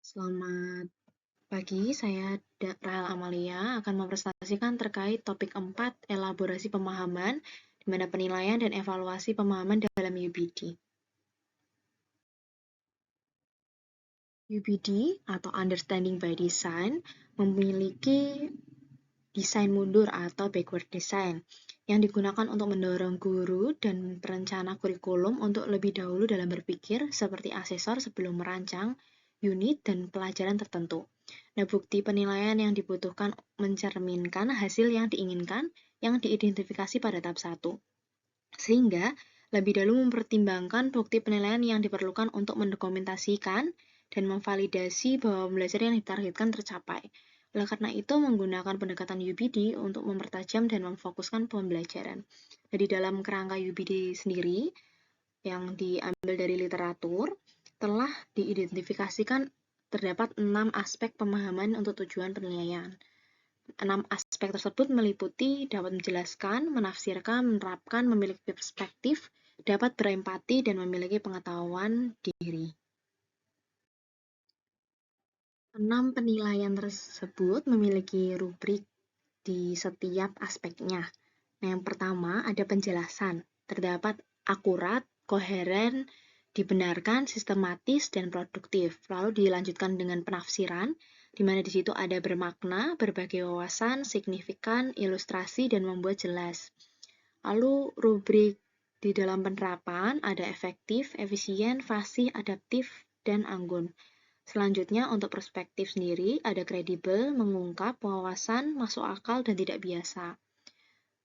Selamat pagi, saya Rahel Amalia akan mempresentasikan terkait topik 4, elaborasi pemahaman, di mana penilaian dan evaluasi pemahaman dalam UBD. UBD atau Understanding by Design memiliki desain mundur atau backward design yang digunakan untuk mendorong guru dan perencana kurikulum untuk lebih dahulu dalam berpikir seperti asesor sebelum merancang unit dan pelajaran tertentu. Nah, bukti penilaian yang dibutuhkan mencerminkan hasil yang diinginkan yang diidentifikasi pada tahap 1. Sehingga lebih dahulu mempertimbangkan bukti penilaian yang diperlukan untuk mendokumentasikan dan memvalidasi bahwa pembelajaran yang ditargetkan tercapai. Oleh karena itu, menggunakan pendekatan UBD untuk mempertajam dan memfokuskan pembelajaran. Jadi dalam kerangka UBD sendiri, yang diambil dari literatur, telah diidentifikasikan terdapat 6 aspek pemahaman untuk tujuan penilaian. 6 aspek tersebut meliputi dapat menjelaskan, menafsirkan, menerapkan, memiliki perspektif, dapat berempati, dan memiliki pengetahuan diri. 6 penilaian tersebut memiliki rubrik di setiap aspeknya. Nah, yang pertama ada penjelasan. Terdapat akurat, koheren, dibenarkan, sistematis, dan produktif. Lalu dilanjutkan dengan penafsiran, di mana di situ ada bermakna, berbagai wawasan, signifikan, ilustrasi, dan membuat jelas. Lalu rubrik di dalam penerapan ada efektif, efisien, fasih, adaptif, dan anggun. Selanjutnya untuk perspektif sendiri ada kredibel, mengungkap, wawasan, masuk akal, dan tidak biasa.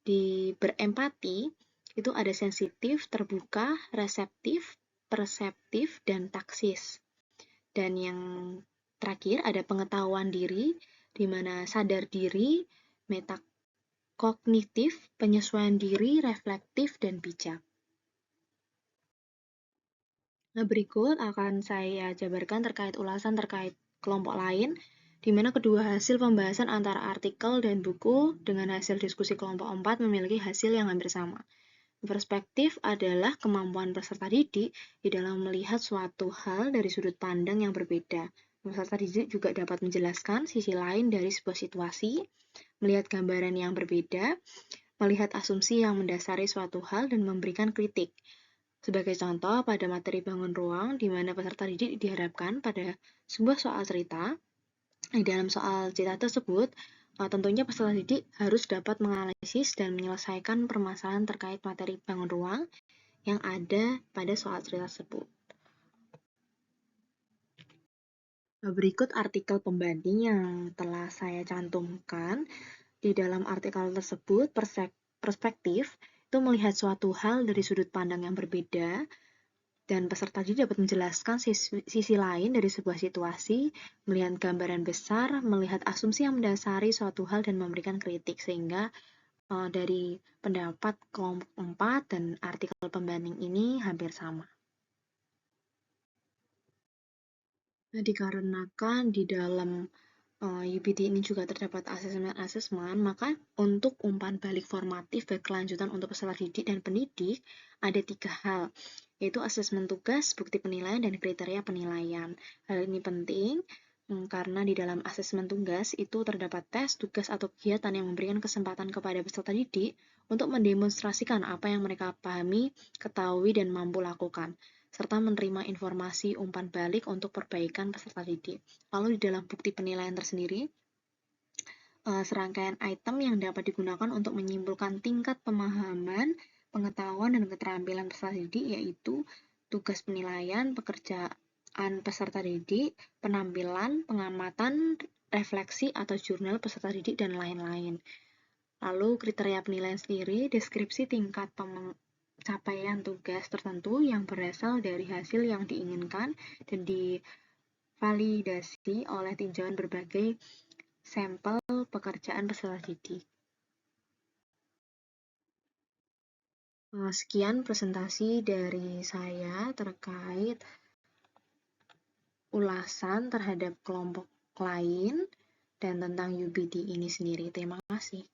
Di berempati itu ada sensitif, terbuka, reseptif, perseptif, dan taksis. Dan yang terakhir ada pengetahuan diri, di mana sadar diri, metakognitif, penyesuaian diri, reflektif, dan bijak. Nah, berikut akan saya jabarkan terkait ulasan terkait kelompok lain, di mana kedua hasil pembahasan antara artikel dan buku dengan hasil diskusi kelompok 4 memiliki hasil yang hampir sama. Perspektif adalah kemampuan peserta didik di dalam melihat suatu hal dari sudut pandang yang berbeda. Peserta didik juga dapat menjelaskan sisi lain dari sebuah situasi, melihat gambaran yang berbeda, melihat asumsi yang mendasari suatu hal, dan memberikan kritik. Sebagai contoh, pada materi bangun ruang, di mana peserta didik diharapkan pada sebuah soal cerita, di dalam soal cerita tersebut, tentunya peserta didik harus dapat menganalisis dan menyelesaikan permasalahan terkait materi bangun ruang yang ada pada soal cerita tersebut. Berikut artikel pembanding yang telah saya cantumkan. Di dalam artikel tersebut, perspektif itu melihat suatu hal dari sudut pandang yang berbeda, dan peserta didik dapat menjelaskan sisi lain dari sebuah situasi, melihat gambaran besar, melihat asumsi yang mendasari suatu hal, dan memberikan kritik, sehingga dari pendapat kelompok 4 dan artikel pembanding ini hampir sama. Nah, dikarenakan di dalam UBD ini juga terdapat asesmen, maka untuk umpan balik formatif berkelanjutan untuk peserta didik dan pendidik ada 3 hal, yaitu asesmen tugas, bukti penilaian, dan kriteria penilaian. Hal ini penting karena di dalam asesmen tugas itu terdapat tes, tugas, atau kegiatan yang memberikan kesempatan kepada peserta didik untuk mendemonstrasikan apa yang mereka pahami, ketahui, dan mampu lakukan, serta menerima informasi umpan balik untuk perbaikan peserta didik. Lalu di dalam bukti penilaian tersendiri, serangkaian item yang dapat digunakan untuk menyimpulkan tingkat pemahaman, pengetahuan, dan keterampilan peserta didik, yaitu tugas penilaian, pekerjaan peserta didik, penampilan, pengamatan, refleksi atau jurnal peserta didik, dan lain-lain. Lalu kriteria penilaian sendiri, deskripsi tingkat capaian tugas tertentu yang berasal dari hasil yang diinginkan dan divalidasi oleh tinjauan berbagai sampel pekerjaan peserta didik. Sekian presentasi dari saya terkait ulasan terhadap kelompok lain dan tentang UBD ini sendiri. Terima kasih.